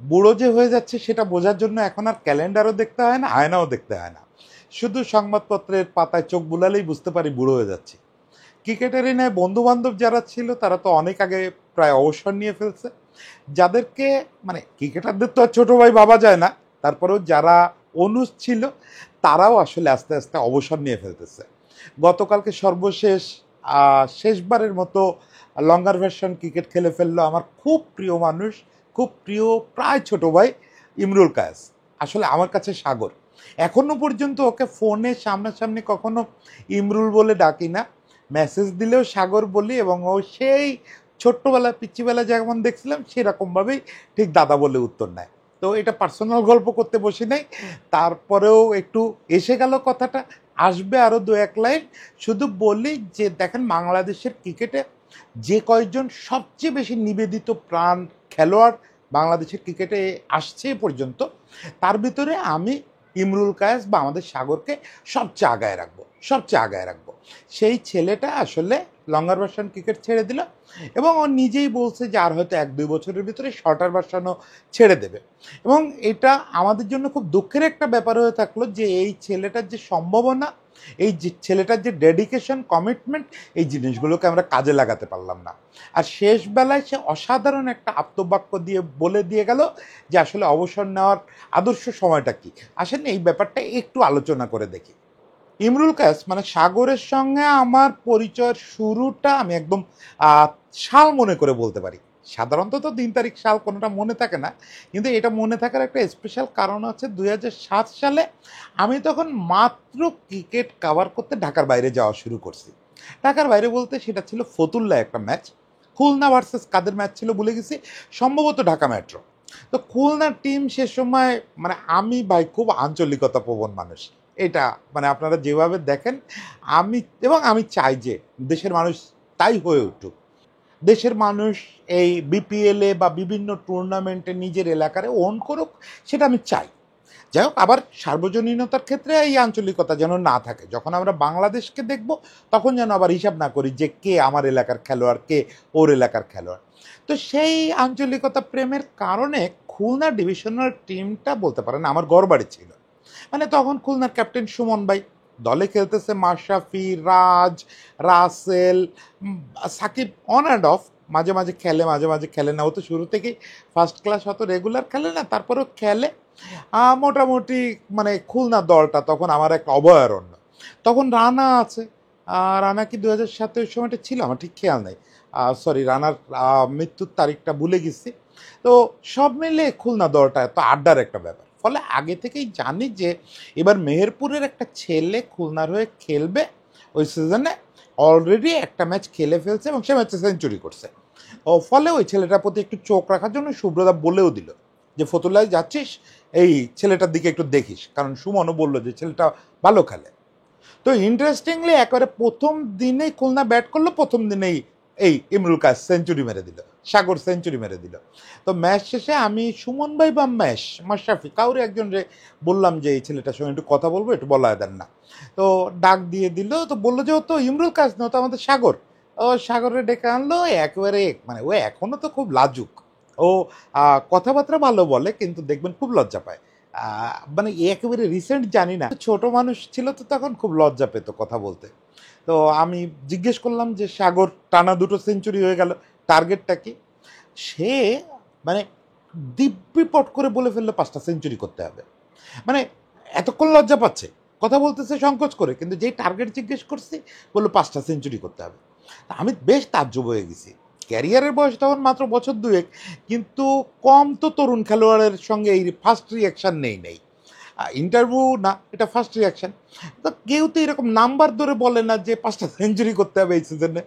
বুড়ো যে হয়ে যাচ্ছে সেটা বোঝার জন্য এখন আর ক্যালেন্ডারও দেখতে হয় না, আয়নাও দেখতে হয় না, শুধু সংবাদপত্রের পাতায় চোখ বুলালেই বুঝতে পারি বুড়ো হয়ে যাচ্ছি। ক্রিকেটারই নয়, বন্ধু বান্ধব যারা ছিল তারা তো অনেক আগে প্রায় অবসর নিয়ে ফেলছে। যাদেরকে মানে ক্রিকেটারদের তো আর ছোট ভাই ভাবা যায় না, তারপরেও যারা অনুজ ছিল তারাও আসলে আস্তে আস্তে অবসর নিয়ে ফেলতেছে। গতকালকে সর্বশেষ শেষবারের মতো লঙ্গার ভার্সন ক্রিকেট খেলে ফেললো আমার খুব প্রিয় মানুষ, খুব প্রিয় প্রায় ছোট ভাই ইমরুল কায়েস। আসলে আমার কাছে সাগর, এখনো পর্যন্ত ওকে ফোনে সামনাসামনি কখনো ইমরুল বলে ডাকি না, মেসেজ দিলেও সাগর বলি, এবং ও সেই ছোট্টবেলা পিচ্চিবেলা যেমন দেখছিলাম সেরকমভাবেই ঠিক দাদা বলে উত্তর নেয়। তো এটা পার্সোনাল গল্প করতে বসি নাই, তারপরেও একটু এসে গেল কথাটা, আসবে আরও দু এক লাইন। শুধু বলি যে দেখেন, বাংলাদেশের ক্রিকেটে যে কয়েকজন সবচেয়ে বেশি নিবেদিত প্রাণ খেলোয়াড় বাংলাদেশের ক্রিকেটে আসছে এ পর্যন্ত, তার ভিতরে আমি ইমরুল কায়েস বা আমাদের সাগরকে সবচেয়ে আগায় রাখবো, সবচেয়ে আগায় রাখবো। সেই ছেলেটা আসলে লঙ্গার ভার্সন ক্রিকেট ছেড়ে দিল, এবং ও নিজেই বলছে যে আর হয়তো 1-2 বছরের ভিতরে শর্টার ভার্সনও ছেড়ে দেবে। এবং এটা আমাদের জন্য খুব দুঃখের একটা ব্যাপার হয়ে থাকলো যে এই ছেলেটার যে সম্ভাবনা, এই যে ছেলেটার যে ডেডিকেশন, কমিটমেন্ট, এই জিনিসগুলোকে আমরা কাজে লাগাতে পারলাম না। আর শেষ বেলায় সে অসাধারণ একটা আপ্তবাক্য দিয়ে বলে দিয়ে গেল যে আসলে অবসর নেওয়ার আদর্শ সময়টা কি। আসেন এই ব্যাপারটা একটু আলোচনা করে দেখি। ইমরুল কায়েস মানে সাগরের সঙ্গে আমার পরিচয়ের শুরুটা আমি একদম আহ, সাল মনে করে বলতে পারি। সাধারণত তো দিন তারিখ সাল কোনোটা মনে থাকে না, কিন্তু এটা মনে থাকার একটা স্পেশাল কারণ আছে। 2007 সালে আমি তখন মাত্র ক্রিকেট কাভার করতে ঢাকার বাইরে যাওয়া শুরু করছি। ঢাকার বাইরে বলতে সেটা ছিল ফতুল্লায় একটা ম্যাচ, খুলনা ভার্সেস কাদের ম্যাচ ছিল ভুলে গেছি, সম্ভবত ঢাকা মেট্রো। তো খুলনার টিম সে সময় মানে আমি ভাই খুব আঞ্চলিকতা প্রবণ মানুষ, এটা মানে আপনারা যেভাবে দেখেন আমি, এবং আমি চাই যে দেশের মানুষ তাই হয়ে উঠুক। দেশের মানুষ এই বিপিএলে বা বিভিন্ন টুর্নামেন্টে নিজের এলাকারে ওন করুক, সেটা আমি চাই। যাই হোক, আবার সার্বজনীনতার ক্ষেত্রে এই আঞ্চলিকতা যেন না থাকে। যখন আমরা বাংলাদেশকে দেখব তখন যেন আবার হিসাব না করি যে কে আমার এলাকার খেলোয়াড়, কে ওর এলাকার খেলোয়াড়। তো সেই আঞ্চলিকতা প্রেমের কারণে খুলনা ডিভিশনাল টিমটা বলতে পারেন আমার গড়বাড়ি ছিল। মানে তখন খুলনার ক্যাপ্টেন সুমন ভাই, দলে খেলতেছে Mashrafe, Raj, Rasel, Sakib on and off, মাঝে মাঝে খেলে মাঝে মাঝে খেলে না। ও তো শুরু থেকেই ফার্স্ট ক্লাস, অত রেগুলার খেলে না, তারপরেও খেলে। মোটামুটি মানে খুলনা দলটা তখন আমার একটা অভয়ারণ্য। তখন রানা আছে, রানা কি 2007 ওই সময়টা ছিল আমার ঠিক খেয়াল নেই, সরি রানার মৃত্যুর তারিখটা ভুলে গেছি। তো সব মিলে খুলনা দলটা এত আড্ডার একটা ব্যাপার, ফলে আগে থেকেই জানি যে এবার মেহেরপুরের একটা ছেলে খুলনার হয়ে খেলবে। ওই সিজনে অলরেডি একটা ম্যাচ খেলে ফেলছে এবং সে ম্যাচে সেঞ্চুরি করছে। ও ফলে ওই ছেলেটার প্রতি একটু চোখ রাখার জন্য সুব্রতা বলেও দিল যে ফতুল্লায় যাচ্ছিস এই ছেলেটার দিকে একটু দেখিস, কারণ সুমনও বললো যে ছেলেটা ভালো খেলে। তো ইন্টারেস্টিংলি একেবারে প্রথম দিনেই খুলনা ব্যাট করলো, প্রথম দিনেই এই ইমরুল কায়েস সেঞ্চুরি মেরে দিল, সাগর সেঞ্চুরি মেরে দিল। তো ম্যাচ শেষে আমি সুমন ভাই বা মাশরাফি কাউরে একজন রে বললাম যে এই ছেলেটার সঙ্গে একটু কথা বলবো, একটু বলা দেন না। তো ডাক দিয়ে দিল, তো বললো যে ও তো ইমরুল কায়েস না, ও তো আমাদের সাগর। ও সাগরে ডেকে আনলো, একেবারে মানে ও এখনো তো খুব লাজুক। ও কথাবার্তা ভালো বলে কিন্তু দেখবেন খুব লজ্জা পায়। মানে একেবারে রিসেন্ট জানি না, ছোট মানুষ ছিল তো তখন খুব লজ্জা পেত কথা বলতে। তো আমি জিজ্ঞেস করলাম যে সাগর, টানা 2টো সেঞ্চুরি হয়ে গেল, টার্গেটটা কি? সে মানে দিব্যি পট করে বলে ফেললো 5টা সেঞ্চুরি করতে হবে। মানে এতক্ষণ লজ্জা পাচ্ছে, কথা বলতেছে সংকোচ করে, কিন্তু যেই টার্গেট জিজ্ঞেস করছি বললো 5টা সেঞ্চুরি করতে হবে। আমি বেশ তাজ্জব হয়ে গেছি। ক্যারিয়ারের বয়স তখন মাত্র বছর দুয়েক, কিন্তু কম তো তরুণ খেলোয়াড়ের সঙ্গে এই ফার্স্ট রিয়াকশান নেই ইন্টারভিউ না, এটা ফার্স্ট রিয়াকশান। তো কেউ তো এরকম নাম্বার ধরে বলে না যে 5টা সেঞ্চুরি করতে হবে এই সিজনে।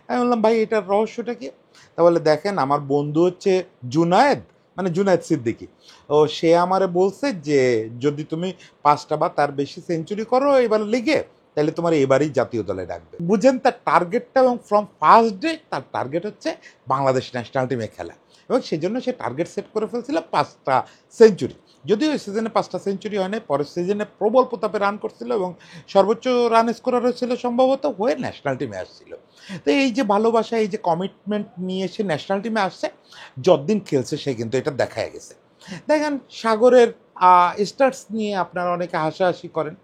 আমি বললাম ভাই এটার রহস্যটা কি? তা বলে দেখেন আমার বন্ধু হচ্ছে জুনায়েদ, মানে জুনায়েদ সিদ্দিকী। ও সে আমারে বলছে যে যদি তুমি 5টা বা তার বেশি সেঞ্চুরি করো এবার লিগে, তাহলে তোমার এবারই জাতীয় দলে ডাকবে। বুঝেন তার টার্গেটটা, এবং ফ্রম ফার্স্ট ডে তার টার্গেট হচ্ছে বাংলাদেশ ন্যাশনাল টিমে খেলা, এবং সেজন্য সে টার্গেট সেট করে ফেলছিল 5টা সেঞ্চুরি। যদিও ওই সিজনে 5টা সেঞ্চুরি হয় না, পরের সিজনে প্রবল প্রতাপে রান করছিল এবং সর্বোচ্চ রান স্কোরার হয়েছিল সম্ভবত, হয়ে ন্যাশনাল টিমে আসছিল। তো এই যে ভালোবাসা, এই যে কমিটমেন্ট নিয়ে সে ন্যাশনাল টিমে আসছে, যতদিন খেলছে সে কিন্তু এটা দেখা গেছে। দেখেন সাগরের স্টার্স নিয়ে আপনারা অনেকে হাসাহাসি করেন,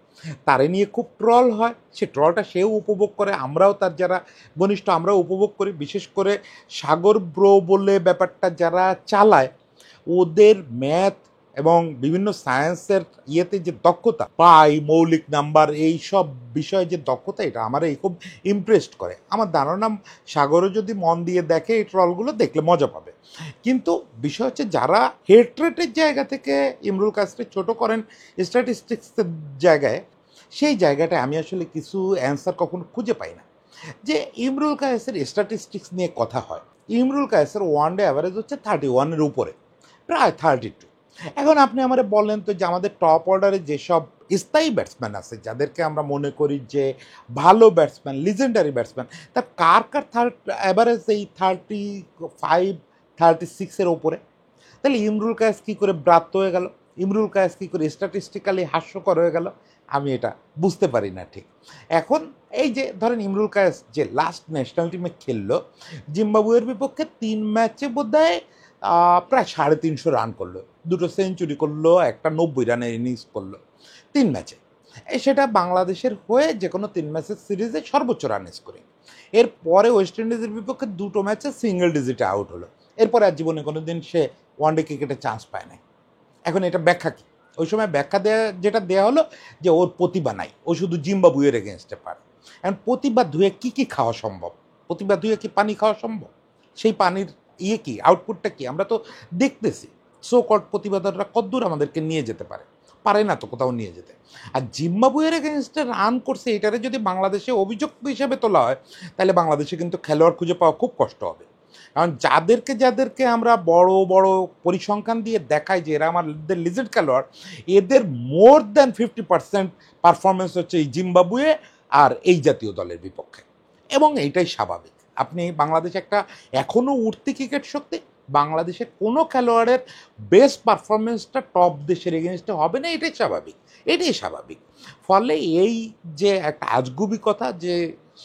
তারে নিয়ে খুব ট্রল হয়, সে ট্রলটা সেও উপভোগ করে, আমরাও তার যারা ঘনিষ্ঠ আমরাও উপভোগ করি। বিশেষ করে সাগর ব্রো বলে ব্যাপারটা যারা চালায়, ওদের ম্যাথ এবং বিভিন্ন সায়েন্সের ইয়েতে যে দক্ষতা, পাই মৌলিক নাম্বার এই সব বিষয়ে যে দক্ষতা, এটা আমার এই খুব ইমপ্রেসড করে। আমার ধারণা সাগরও যদি মন দিয়ে দেখে এই ট্রলগুলো দেখলে মজা পাবে। কিন্তু বিষয় হচ্ছে যারা হেট্রেটের জায়গা থেকে ইমরুল কায়েসকে ছোট করেন স্ট্যাটিস্টিক্সের জায়গায়, সেই জায়গাটায় আমি আসলে কিছু অ্যান্সার কখনো খুঁজে পাই না। যে ইমরুল কায়েসের স্ট্যাটিস্টিক্স নিয়ে কথা হয়, ইমরুল কায়েসের ওয়ানডে অ্যাভারেজ হচ্ছে 31-এর উপরে, প্রায় 32। এখন আপনি আমারে বলেন তো যে আমাদের টপ অর্ডারে যেসব স্থায়ী ব্যাটসম্যান আছে, যাদেরকে আমরা মনে করি যে ভালো ব্যাটসম্যান, লিজেন্ডারি ব্যাটসম্যান, তার কার কার অ্যাভারেজ এই 35-36-এর ওপরে? তাহলে ইমরুল কায়েস কী করে ব্রাত্য হয়ে গেল, ইমরুল কায়েস কী করে স্ট্যাটিস্টিক্যালি হাস্যকর হয়ে গেল, আমি এটা বুঝতে পারি না ঠিক। এখন এই যে ধরেন ইমরুল কায়েস যে লাস্ট ন্যাশনাল টিমে খেললো জিম্বাবুয়ের বিপক্ষে, 3 ম্যাচে বোধহয় প্রায় 350 রান করলো, 2টো সেঞ্চুরি করলো, একটা 90 রানের ইনিংস করলো 3 ম্যাচে। সেটা বাংলাদেশের হয়ে যে কোনো 3 ম্যাচের সিরিজে সর্বোচ্চ রান স্কোরিং। এরপরে ওয়েস্ট ইন্ডিজের বিপক্ষে 2টো ম্যাচে সিঙ্গেল ডিজিটে আউট হলো। এরপরে আর জীবনে কোনো দিন সে ওয়ানডে ক্রিকেটে চান্স পায় নাই। এখন এটা ব্যাখ্যা কী? ওই সময় ব্যাখ্যা যেটা দেওয়া হলো যে ওর প্রতিভা নাই, ও শুধু জিম্বাবুয়ের এগেনস্টে পারে। এখন প্রতিভা ধুয়ে কী খাওয়া সম্ভব? প্রতিভা ধুয়ে কি পানি খাওয়া সম্ভব? সেই পানির কি আউটপুটটা কি আমরা তো দেখতেছি। সো কল্ড প্রতিভাধররা কতদূর আমাদেরকে নিয়ে যেতে পারে, পারে না তো কোথাও নিয়ে যেতে। আর জিম্বাবুয়ের এগেনস্টে রান করছে, এটারে যদি বাংলাদেশে অভিযোগ হিসেবে তোলা হয়, তাহলে বাংলাদেশে কিন্তু খেলোয়াড় খুঁজে পাওয়া খুব কষ্ট হবে। কারণ যাদেরকে আমরা বড় বড় পরিসংখ্যান দিয়ে দেখাই যে এরা আমাদের লিজেন্ড খেলোয়াড়, এদের মোর দ্যান 50% পারফরমেন্স হচ্ছে এই জিম্বাবুয়ে আর এই জাতীয় দলের বিপক্ষে, এবং এইটাই স্বাভাবিক। আপনি বাংলাদেশ একটা এখনও উঠতি ক্রিকেট শক্তি, বাংলাদেশের কোনো খেলোয়াড়ের বেস্ট পারফরমেন্সটা টপ দেশের এগেনস্টে হবে না, এটাই স্বাভাবিক, এটাই স্বাভাবিক। ফলে এই যে একটা আজগুবি কথা যে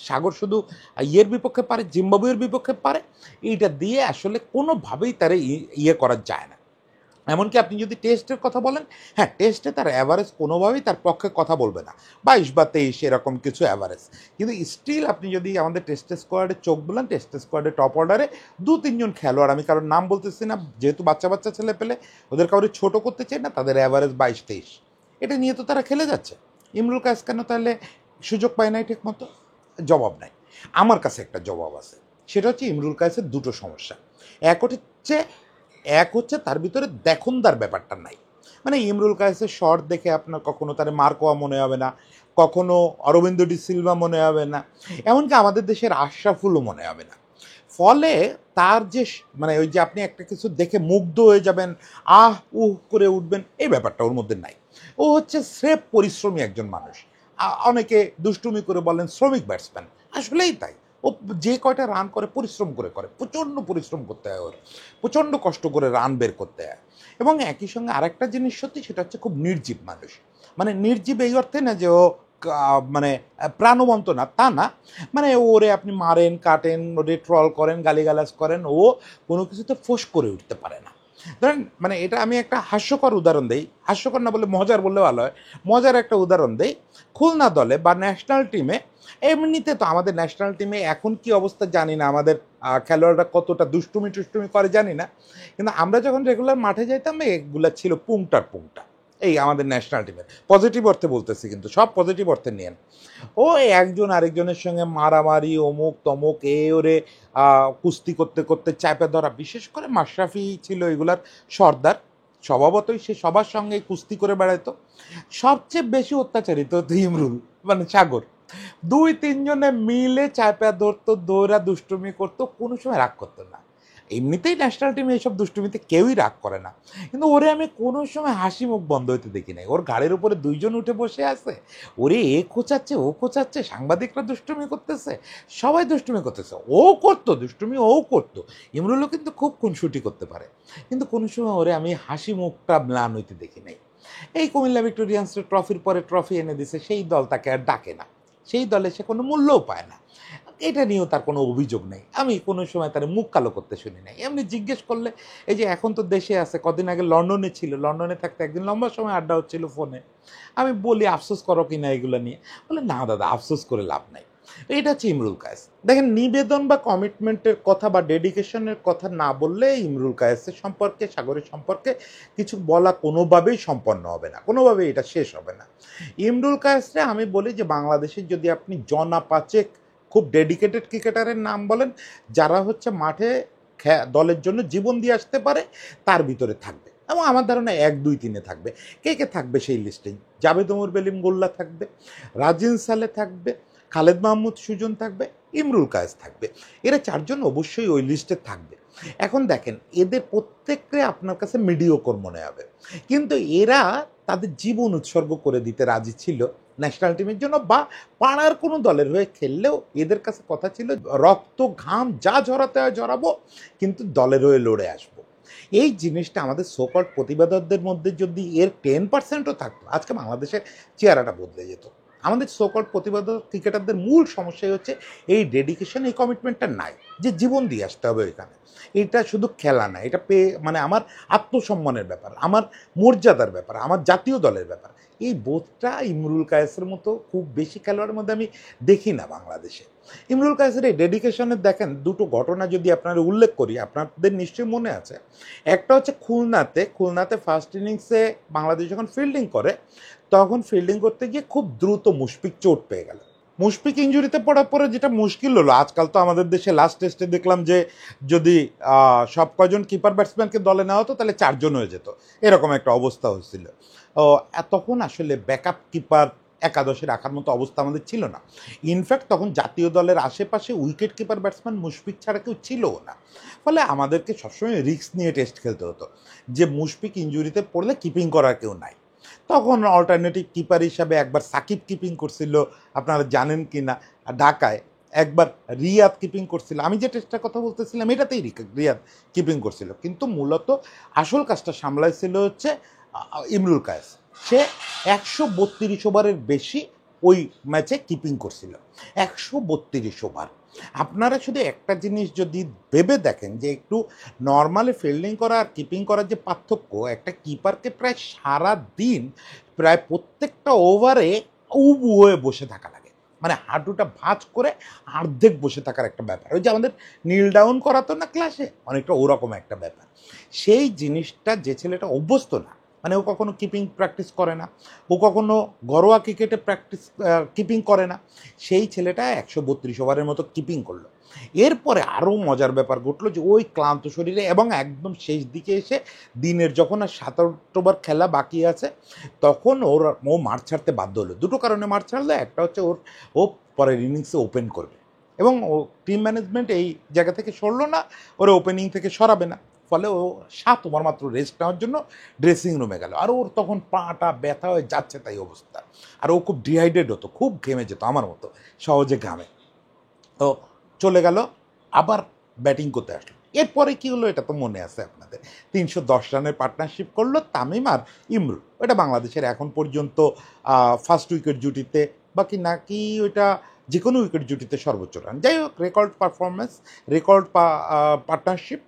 সাগর শুধু ইয়ের বিপক্ষে পারে, জিম্বাবুয়ের বিপক্ষে পারে, এইটা দিয়ে আসলে কোনোভাবেই তার ইয়ে করা যায় না। এমনকি আপনি যদি টেস্টের কথা বলেন, হ্যাঁ টেস্টে তার অ্যাভারেজ কোনোভাবেই তার পক্ষে কথা বলবে না, 22 বা 23 এরকম কিছু অ্যাভারেজ। কিন্তু স্টিল আপনি যদি আমাদের টেস্ট স্কোয়াডে চোখ বলেন, টেস্ট স্কোয়াডে টপ অর্ডারে 2-3 জন খেলোয়াড়, আমি কারোর নাম বলতেছি না যেহেতু বাচ্চা ছেলে পেলে, ওদের কাউরে ছোটো করতে চাই না, তাদের অ্যাভারেজ 22-23, এটা নিয়ে তো তারা খেলে যাচ্ছে। ইমরুল কায়েস কেন তাহলে সুযোগ পায় নাই ঠিক মতো? জবাব নাই। আমার কাছে একটা জবাব আছে, সেটা হচ্ছে ইমরুল কায়েসের 2টো সমস্যা। এক হচ্ছে তার ভিতরে দেখনদার ব্যাপারটা নাই। মানে ইমরুল কায়েসের শর্ট দেখে আপনার কখনো তার মার্কোয়া মনে হবে না, কখনো অরবিন্দ ডি সিলভা মনে হবে না, এমনকি আমাদের দেশের আশরাফুলও মনে হবে না। ফলে তার যে মানে ওই যে আপনি একটা কিছু দেখে মুগ্ধ হয়ে যাবেন, আহ উহ করে উঠবেন, এই ব্যাপারটা ওর মধ্যে নাই। ও হচ্ছে স্রেফ পরিশ্রমী একজন মানুষ। অনেকে দুষ্টুমি করে বলেন শ্রমিক ব্যাটসম্যান, আসলেই তাই। ও যে কয়টা রান করে পরিশ্রম করে প্রচণ্ড পরিশ্রম করতে হয়, ওর প্রচণ্ড কষ্ট করে রান বের করতে হয়। এবং একই সঙ্গে আরেকটা জিনিস সত্যি, সেটা হচ্ছে খুব নির্জীব মানুষ। মানে নির্জীব এই অর্থে না যে ও মানে প্রাণবন্ত না, তা না। মানে ওরে আপনি মারেন, কাটেন, ওরে ট্রল করেন, গালিগালাজ করেন, ও কোনো কিছুতে ফোঁস করে উঠতে পারে না। ধরেন মানে এটা আমি একটা হাস্যকর উদাহরণ দিই, হাস্যকর না বলে মজার বললে ভালো হয়, মজার একটা উদাহরণ দিই। খুলনা দলে বা ন্যাশনাল টিমে, এমনিতে তো আমাদের ন্যাশনাল টিমে এখন কি অবস্থা জানি না, আমাদের খেলোয়াড়রা কতটা দুষ্টুমি টুষ্টুমি করে জানি না, কিন্তু আমরা যখন রেগুলার মাঠে যাইতাম এগুলা ছিল পুংটার পুংটা। এই আমাদের ন্যাশনাল টিমের পজিটিভ অর্থে বলতেছি, কিন্তু সব পজিটিভ অর্থে নিয়েন। ও একজন আরেকজনের সঙ্গে মারামারি, অমুক তমুক, ওরে কুস্তি করতে করতে চাপে ধরা, বিশেষ করে মাশরাফি ছিল এগুলার সর্দার, স্বভাবতই সে সবার সঙ্গে কুস্তি করে বেড়াইতো। সবচেয়ে বেশি অত্যাচারিত হতো ইমরুল, মানে সাগর। 2-3 জনে মিলে চাপা ধরতো, দৌড়া দুষ্টুমি করতো, কোনো সময় রাগ করতো না। এমনিতেই ন্যাশনাল টিমে এইসব দুষ্টুমিতে কেউই রাগ করে না, কিন্তু ওরে আমি কোনো সময় হাসি মুখ বন্ধ হইতে দেখি নাই। ওর গাড়ির উপরে 2 জন উঠে বসে আছে, ওরে এ খোঁচাচ্ছে ও খোঁচাচ্ছে, সাংবাদিকরা দুষ্টুমি করতেছে, সবাই দুষ্টুমি করতেছে, ও করতো দুষ্টুমি, ও করতো। ইমরুলও কিন্তু খুব খুনসুটি করতে পারে, কিন্তু কোনো সময় ওরে আমি হাসি মুখটা ম্লান হইতে দেখি নাই। এই কুমিল্লা ভিক্টোরিয়ান্সের ট্রফির পরে ট্রফি এনে দিছে, সেই দল তাকে আর ডাকে না, সেই দলে সে কোনো মূল্যও পায় না। এটা নিয়েও তার কোনো অভিযোগ নেই, আমি কোনো সময় তার মুখ কালো করতে শুনি নাই। এমনি জিজ্ঞেস করলে, এই যে এখন তো দেশে আছে, কদিন আগে লন্ডনে ছিল, লন্ডনে থাকতে একদিন লম্বা সময় আড্ডা হচ্ছিল ফোনে, আমি বলি আফসোস করো কি না এগুলো নিয়ে, বলে না দাদা আফসোস করে লাভ নাই। এটা হচ্ছে ইমরুল কায়েস। দেখেন, নিবেদন বা কমিটমেন্টের কথা বা ডেডিকেশনের কথা না বললে ইমরুল কায়েসের সম্পর্কে, সাগরের সম্পর্কে কিছু বলা কোনোভাবেই সম্পন্ন হবে না, কোনোভাবেই এটা শেষ হবে না। ইমরুল কায়েসরে আমি বলি যে বাংলাদেশের যদি আপনি জনা পাচেক খুব ডেডিকেটেড ক্রিকেটারের নাম বলেন, যারা হচ্ছে মাঠে দলের জন্য জীবন দিয়ে আসতে পারে, তার ভিতরে থাকবে, এবং আমার ধারণা 1, 2, 3 থাকবে। কে কে থাকবে সেই লিস্টে? জাভেদ ওমর বেলিম গোল্লা থাকবে, রাজিন সালে থাকবে, খালেদ মাহমুদ সুজন থাকবে, ইমরুল কায়েস থাকবে। এরা 4জন অবশ্যই ওই লিস্টে থাকবে। এখন দেখেন, এদের প্রত্যেককে আপনার কাছে মিডিওকর মনে হবে, কিন্তু এরা তাদের জীবন উৎসর্গ করে দিতে রাজি ছিল ন্যাশনাল টিমের জন্য, বা পাড়ার কোনো দলের হয়ে খেললেও এদের কাছে কথা ছিল রক্ত ঘাম যা ঝরাতে হয় ঝরাবো, কিন্তু দলের হয়ে লড়ে আসবো। এই জিনিসটা আমাদের সোকল্ড প্রতিবেদকদের মধ্যে যদি এর 10%ও থাকতো, আজকে বাংলাদেশের চেহারাটা বদলে যেত। আমাদের সোকল্ড প্রতিবেদক ক্রিকেটারদের মূল সমস্যাই হচ্ছে এই ডেডিকেশন, এই কমিটমেন্টটা নাই, যে জীবন দিয়ে আসতে হবে ওইখানে। এটা শুধু খেলা না, এটা মানে আমার আত্মসম্মানের ব্যাপার, আমার মর্যাদার ব্যাপার, আমার জাতীয় দলের ব্যাপার। এই বোধটা ইমরুল কায়েসের মতো খুব বেশি খেলোয়াড়ের মধ্যে আমি দেখি না বাংলাদেশে। ইমরুল কায়েসের এই ডেডিকেশনের দেখেন দুটো ঘটনা যদি আপনারা উল্লেখ করি, আপনাদের নিশ্চয়ই মনে আছে। একটা হচ্ছে খুলনাতে ফার্স্ট ইনিংসে বাংলাদেশ যখন ফিল্ডিং করে, তখন ফিল্ডিং করতে গিয়ে খুব দ্রুত মুশফিক চোট পেয়ে গেল। মুশফিক ইঞ্জুরিতে পড়ার পরে যেটা মুশকিল হলো, আজকাল তো আমাদের দেশে লাস্ট টেস্টে দেখলাম যে যদি সব কজন কিপার ব্যাটসম্যানকে দলে নেওয়া হতো তাহলে 4জন হয়ে যেত, এরকম একটা অবস্থা হয়েছিল। তখন আসলে ব্যাকআপ কিপার একাদশে রাখার মতো অবস্থা আমাদের ছিল না। ইনফ্যাক্ট তখন জাতীয় দলের আশেপাশে উইকেট কিপার ব্যাটসম্যান মুশফিক ছাড়া কেউ ছিলও না। ফলে আমাদেরকে সবসময় রিস্ক নিয়ে টেস্ট খেলতে হতো, যে মুশফিক ইঞ্জুরিতে পড়লে কিপিং করার কেউ নাই। তখন অল্টারনেটিভ কিপার হিসাবে একবার সাকিব কিপিং করছিল, আপনারা জানেন কি না, ঢাকায়। একবার রিয়াদ কিপিং করছিল, আমি যে টেস্টটার কথা বলতেছিলাম এটাতেই রিয়াদ কিপিং করছিল, কিন্তু মূলত আসল কাজটা সামলাইছিল হচ্ছে ইমরুল কায়েস। সে 132 ওভারের বেশি ওই ম্যাচে কিপিং করছিল, 132 ওভার। আপনারা শুধু একটা জিনিস যদি ভেবে দেখেন যে একটু নর্মালি ফিল্ডিং করা আর কিপিং করার যে পার্থক্য, একটা কিপারকে প্রায় সারা দিন প্রায় প্রত্যেকটা ওভারে উবু হয়ে বসে থাকা লাগে, মানে হাঁটুটা ভাঁজ করে অর্ধেক বসে থাকার একটা ব্যাপার। ওই যে আমাদের নীল ডাউন করাতো না ক্লাসে, অনেকটা ওরকম একটা ব্যাপার। সেই জিনিসটা যে ছেলেটা অভ্যস্ত না, মানে ও কখনো কিপিং প্র্যাকটিস করে না, ও কখনো ঘরোয়া ক্রিকেটে কিপিং করে না, সেই ছেলেটা 132 ওভারের মতো কিপিং করলো। এরপরে আরও মজার ব্যাপার ঘটলো যে ওই ক্লান্ত শরীরে এবং একদম শেষ দিকে এসে দিনের যখন আর 7-8 ওভার খেলা বাকি আছে, তখন ও মাঠ ছাড়তে বাধ্য হলো। দুটো কারণে মাঠ ছাড়লো, একটা হচ্ছে ও পরের ইনিংসে ওপেন করবে, এবং ও টিম ম্যানেজমেন্ট এই জায়গা থেকে সরলো না, ওরা ওপেনিং থেকে সরাবে না। ফলে ও 7 ওভার মাত্র রেস্ট নেওয়ার জন্য ড্রেসিং রুমে গেল, আর ওর তখন পাটা ব্যথা হয়ে যাচ্ছে তাই অবস্থা, আর ও খুব ডিহাইড্রেট হতো, খুব ঘেমে যেত আমার মতো সহজে ঘামে। তো চলে গেল, আবার ব্যাটিং করতে আসলো। এরপরে কি হলো এটা তো মনে আছে আপনাদের, 310 রানের পার্টনারশিপ করলো তামিম আর ইমরুল। ওটা বাংলাদেশের এখন পর্যন্ত ফার্স্ট উইকেট জুটিতে বাকি নাকি ওইটা যে কোনো উইকেট জুটিতে সর্বোচ্চ রান, যাই হোক রেকর্ড পারফরমেন্স, রেকর্ড পার্টনারশিপ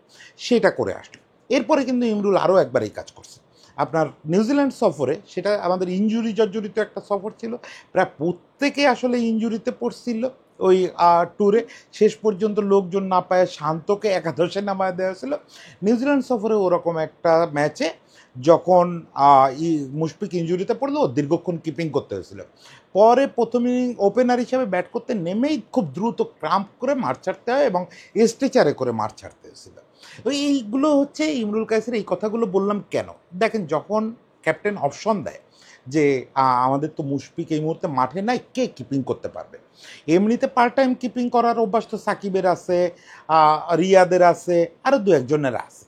সেটা করে আসলো। এরপরে কিন্তু ইমরুল আরও একবার এই কাজ করছে আপনার নিউজিল্যান্ড সফরে, সেটা আমাদের ইঞ্জুরি জর্জরিত একটা সফর ছিল, প্রায় প্রত্যেকে আসলে ইঞ্জুরিতে পড়ছিল ওই ট্যুরে। শেষ পর্যন্ত লোকজন না পায় শান্তকে একাদশে নামায় দেওয়া হয়েছিল। নিউজিল্যান্ড সফরে ওরকম একটা ম্যাচে যখন মুশফিক ইঞ্জুরিতে পড়লো, দীর্ঘক্ষণ কিপিং করতে হয়েছিল। পরে প্রথমে ওপেনার হিসাবে ব্যাট করতে নেমেই খুব দ্রুত ক্রাম্প করে মাঠ ছাড়তে হয় এবং স্ট্রেচারে করে মাঠ ছাড়তে হয়েছিল। এইগুলো হচ্ছে ইমরুল কায়েসের। এই কথাগুলো বললাম কেন, দেখেন যখন ক্যাপ্টেন অপশন দেয় যে আমাদের তো মুশফিক এই মুহূর্তে মাঠে নাই, কে কিপিং করতে পারবে, এমনিতে পার্ট টাইম কিপিং করার অভ্যাস তো সাকিবের আছে, রিয়াদের আছে, আরও 2-1জনের আছে,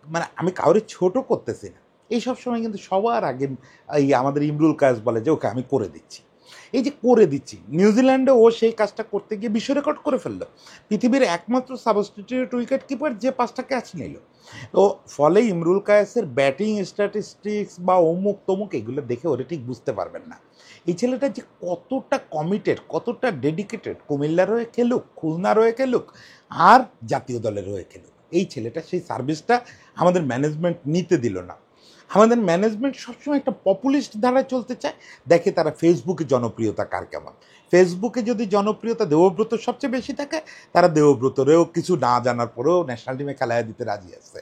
মানে আমি কাউরে ছোট করতেছি না। এই সব সময় কিন্তু সবার আগে এই আমাদের ইমরুল কায়েস বলে যে ওকে আমি করে দিচ্ছি। এই যে করে দিচ্ছি, নিউজিল্যান্ডে ও সেই কাজটা করতে গিয়ে বিশ্ব রেকর্ড করে ফেললো, পৃথিবীর একমাত্র সাবস্টিটিউট উইকেট কিপার যে 5টা ক্যাচ নিল। তো ফলে ইমরুল কায়েসের ব্যাটিং স্ট্যাটিস্টিক্স বা অমুক তমুক এগুলো দেখে ওরা ঠিক বুঝতে পারবেন না এই ছেলেটা যে কতটা কমিটেড, কতটা ডেডিকেটেড, কুমিল্লার হয়ে খেলুক, খুলনার হয়ে খেলুক, আর জাতীয় দলের হয়ে খেলুক, এই ছেলেটা সেই সার্ভিসটা আমাদের ম্যানেজমেন্ট নিতে দিল না। আমাদের ম্যানেজমেন্ট সবসময় একটা পপুলিস্ট ধারায় চলতে চায়, দেখে তারা ফেসবুকে জনপ্রিয়তা কার কেমন। ফেসবুকে যদি জনপ্রিয়তা দেবব্রত সবচেয়ে বেশি থাকে, তারা দেবব্রতরেও কিছু না জানার পরেও ন্যাশনাল টিমে খেলায় দিতে রাজি আছে।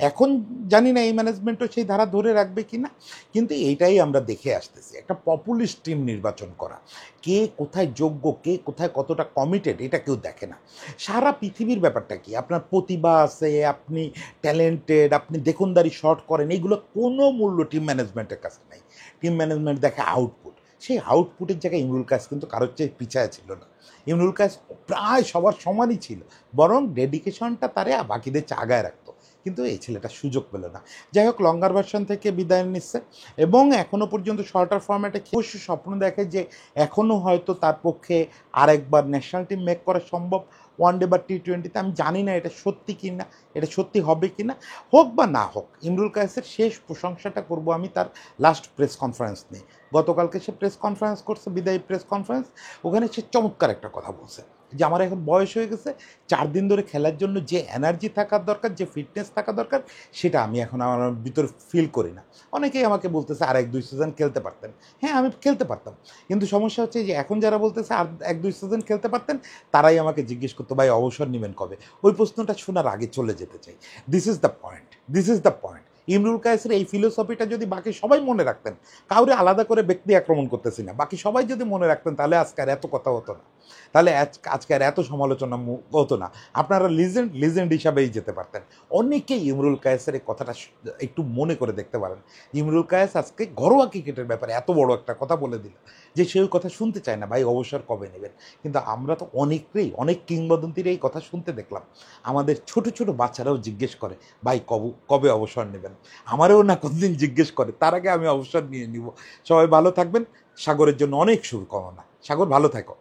এখন জানি না এই ম্যানেজমেন্টও সেই ধারা ধরে রাখবে কি না, কিন্তু এইটাই আমরা দেখে আসতেছি, একটা পপুলিস্ট টিম নির্বাচন করা, কে কোথায় যোগ্য, কে কোথায় কতটা কমিটেড, এটা কেউ দেখে না। সারা পৃথিবীর ব্যাপারটা কি, আপনার প্রতিভা আছে, আপনি ট্যালেন্টেড, আপনি দেখুনদারি শর্ট করেন, এইগুলো কোনো মূল্য টিম ম্যানেজমেন্টের কাছে নাই। টিম ম্যানেজমেন্ট দেখে আউটপুট, সেই আউটপুটের জায়গায় ইমরুল কায়েস কিন্তু কারোর চেয়ে পিছায় ছিল না। ইমরুল কায়েস প্রায় সবার সমানই ছিল, বরং ডেডিকেশনটা তারে বাকিদের চাগায় রাখতো, কিন্তু এই ছেলেটা সুযোগ পেল না। যাই হোক, লঙ্গার ভার্সন থেকে বিদায় নিচ্ছে এবং এখনও পর্যন্ত শর্টার ফরম্যাটে অবশ্য স্বপ্ন দেখে যে এখনও হয়তো তার পক্ষে আরেকবার ন্যাশনাল টিম মেক করা সম্ভব, ওয়ানডে বা T20-তে। আমি জানি না এটা সত্যি কি না, এটা সত্যি হবে কি না। হোক বা না হোক, ইমরুল কায়েসের শেষ প্রশংসাটা করব আমি তার লাস্ট প্রেস কনফারেন্স নিয়ে। গতকালকে সে প্রেস কনফারেন্স করছে, বিদায়ী প্রেস কনফারেন্স। ওখানে সে চমৎকার একটা কথা বলছে যে আমার এখন বয়স হয়ে গেছে, 4 দিন ধরে খেলার জন্য যে এনার্জি থাকার দরকার, যে ফিটনেস থাকা দরকার, সেটা আমি এখন আমার ভিতর ফিল করি না। অনেকেই আমাকে বলতেছে আর 1-2 সিজন খেলতে পারতেন। হ্যাঁ, আমি খেলতে পারতাম, কিন্তু সমস্যা হচ্ছে যে এখন যারা বলতেছে আর 1-2 সিজন খেলতে পারতেন, তারাই আমাকে জিজ্ঞেস করতো ভাই অবসর নেবেন কবে। ওই প্রশ্নটা শোনার আগে চলে যেতে চাই। This is the point, this is the point. Imrul কায়েসের এই ফিলোসফিটা যদি বাকি সবাই মনে রাখতেন, কাউরে আলাদা করে ব্যক্তি আক্রমণ করতেছি না, বাকি সবাই যদি মনে রাখতেন, তাহলে আজকে আর এত কথা হতো না, তাহলে আজকে আর এত সমালোচনা হতো না। আপনারা লিজেন্ড হিসাবেই যেতে পারতেন। অনেকেই ইমরুল কায়েসের এই কথাটা একটু মনে করে দেখতে পারেন। ইমরুল কায়েস আজকে ঘরোয়া ক্রিকেটের ব্যাপারে এত বড় একটা কথা বলে দিল যে সেই কথা শুনতে চায় না, ভাই অবসর কবে নেবেন। কিন্তু আমরা তো অনেক কিংবদন্তির এই কথা শুনতে দেখলাম। আমাদের ছোট ছোট বাচ্চারাও জিজ্ঞেস করে ভাই কবে অবসর নেবেন। আমারও না কতদিন জিজ্ঞেস করে, তার আগে আমি অবসর নিয়ে নিব। সবাই ভালো থাকবেন, সাগরের জন্য অনেক শুভকামনা। সাগর, ভালো থাকো।